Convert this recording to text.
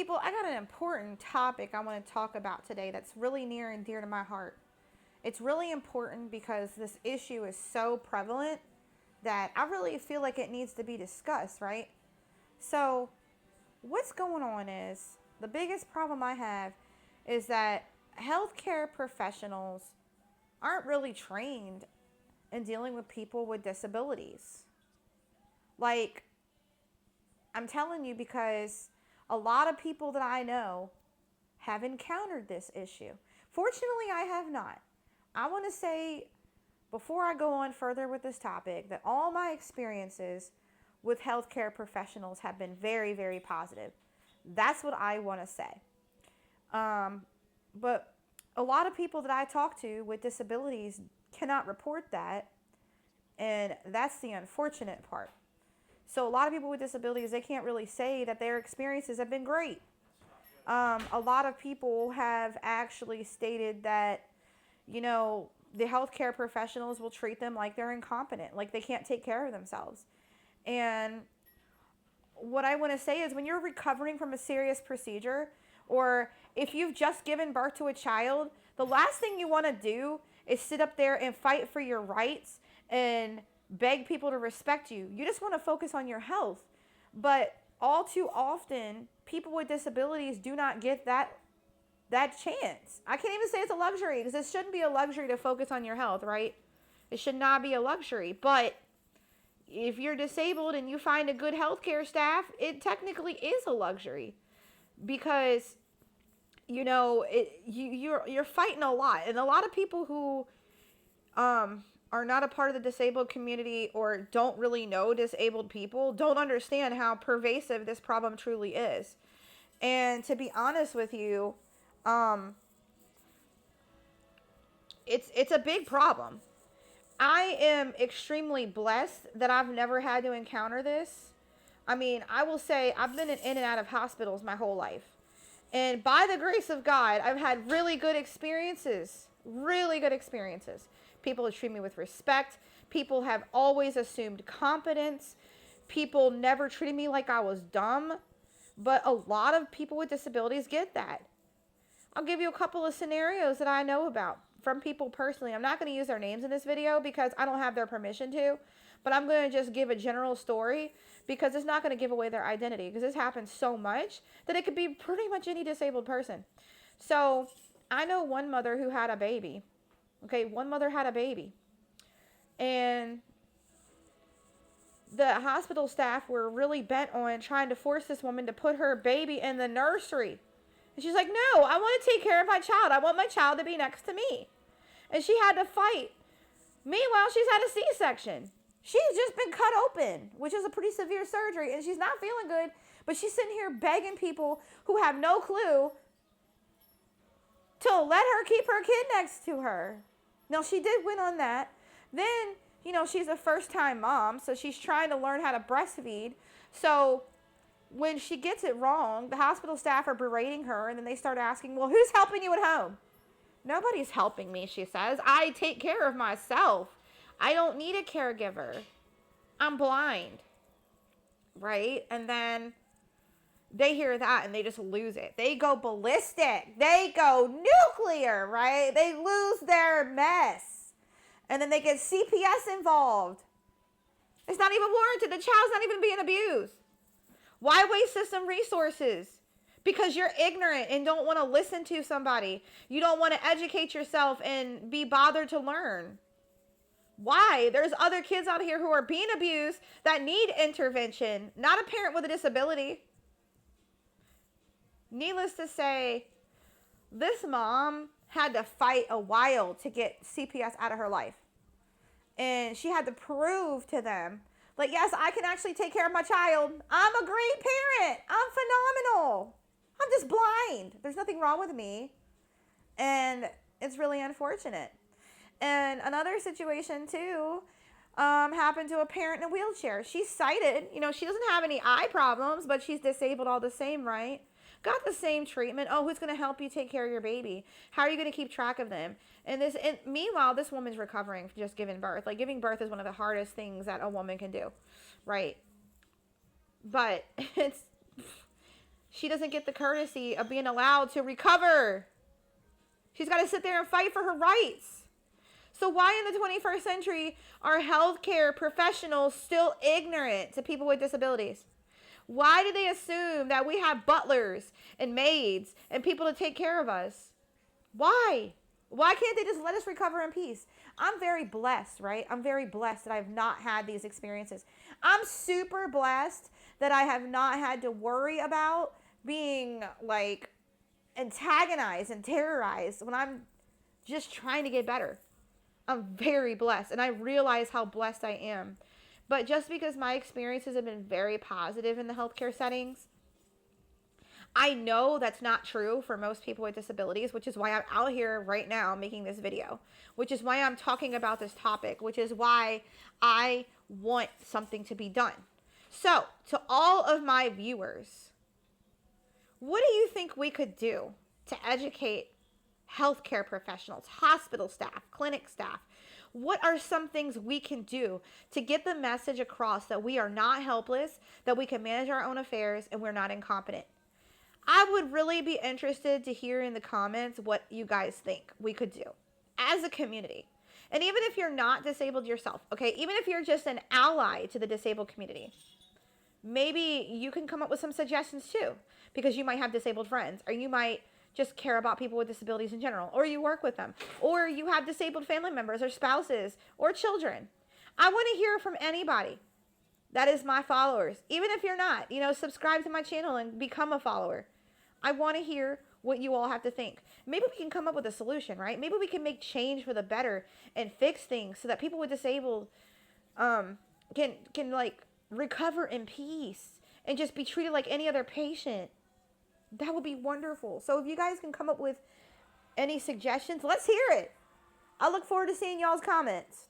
people, I got an important topic I want to talk about today that's really near and dear to my heart. It's really important because this issue is so prevalent that I really feel like it needs to be discussed, right? So, what's going on is the biggest problem I have is that healthcare professionals aren't really trained in dealing with people with disabilities. Like, I'm telling you because a lot of people that I know have encountered this issue. Fortunately, I have not. I want to say, before I go on further with this topic, that all my experiences with healthcare professionals have been very, very positive. That's what I want to say. But a lot of people that I talk to with disabilities cannot report that, and that's the unfortunate part. So a lot of people with disabilities, they can't really say that their experiences have been great. A lot of people have actually stated that, the healthcare professionals will treat them like they're incompetent, like they can't take care of themselves. And what I want to say is when you're recovering from a serious procedure, or if you've just given birth to a child, the last thing you want to do is sit up there and fight for your rights and beg people to respect you. You just want to focus on your health. But all too often, people with disabilities do not get that chance. I can't even say it's a luxury because it shouldn't be a luxury to focus on your health, right? It should not be a luxury. But if you're disabled and you find a good healthcare staff, it technically is a luxury because you're fighting a lot, and a lot of people who are not a part of the disabled community or don't really know disabled people don't understand how pervasive this problem truly is. And to be honest with you, it's a big problem. I am extremely blessed that I've never had to encounter this. I mean, I will say I've been in and out of hospitals my whole life. And by the grace of God, I've had really good experiences. Really good experiences. People have treated me with respect. People have always assumed competence. People never treated me like I was dumb. But a lot of people with disabilities get that. I'll give you a couple of scenarios that I know about from people personally. I'm not going to use their names in this video because I don't have their permission to. But I'm going to just give a general story because it's not going to give away their identity. Because this happens so much that it could be pretty much any disabled person. So I know one mother who had a baby. Okay, one mother had a baby. And the hospital staff were really bent on trying to force this woman to put her baby in the nursery. And she's like, no, I want to take care of my child. I want my child to be next to me. And she had to fight. Meanwhile, she's had a C-section. She's just been cut open, which is a pretty severe surgery, and she's not feeling good, but she's sitting here begging people who have no clue to let her keep her kid next to her. Now, she did win on that. Then, she's a first-time mom, so she's trying to learn how to breastfeed. So when she gets it wrong, the hospital staff are berating her, and then they start asking, well, who's helping you at home? Nobody's helping me, she says. I take care of myself. I don't need a caregiver. I'm blind. Right? And then they hear that and they just lose it. They go ballistic. They go nuclear, right? They lose their mess. And then they get CPS involved. It's not even warranted. The child's not even being abused. Why waste system resources? Because you're ignorant and don't want to listen to somebody. You don't want to educate yourself and be bothered to learn. Why? There's other kids out here who are being abused that need intervention, not a parent with a disability. Needless to say, this mom had to fight a while to get CPS out of her life. And she had to prove to them, like, yes, I can actually take care of my child. I'm a great parent. I'm phenomenal. I'm just blind. There's nothing wrong with me. And it's really unfortunate. And another situation, too, happened to a parent in a wheelchair. She's sighted. She doesn't have any eye problems, but she's disabled all the same, right? Got the same treatment. Oh, who's going to help you take care of your baby? How are you going to keep track of them? And meanwhile, this woman's recovering from just giving birth. Like, giving birth is one of the hardest things that a woman can do, right? But she doesn't get the courtesy of being allowed to recover. She's got to sit there and fight for her rights. So why in the 21st century are healthcare professionals still ignorant to people with disabilities? Why do they assume that we have butlers and maids and people to take care of us? Why? Why can't they just let us recover in peace? I'm very blessed, right? I'm very blessed that I've not had these experiences. I'm super blessed that I have not had to worry about being like antagonized and terrorized when I'm just trying to get better. I'm very blessed, and I realize how blessed I am. But just because my experiences have been very positive in the healthcare settings, I know that's not true for most people with disabilities, which is why I'm out here right now making this video, which is why I'm talking about this topic, which is why I want something to be done. So, to all of my viewers, what do you think we could do to educate healthcare professionals, hospital staff, clinic staff? What are some things we can do to get the message across that we are not helpless, that we can manage our own affairs, and we're not incompetent? I would really be interested to hear in the comments what you guys think we could do as a community. And even if you're not disabled yourself, okay, even if you're just an ally to the disabled community, maybe you can come up with some suggestions too, because you might have disabled friends, or you might just care about people with disabilities in general, or you work with them, or you have disabled family members or spouses or children. I want to hear from anybody that is my followers. Even if you're not, subscribe to my channel and become a follower. I want to hear what you all have to think. Maybe we can come up with a solution, right? Maybe we can make change for the better and fix things so that people with disabled can like recover in peace and just be treated like any other patient. That would be wonderful. So if you guys can come up with any suggestions, let's hear it. I look forward to seeing y'all's comments.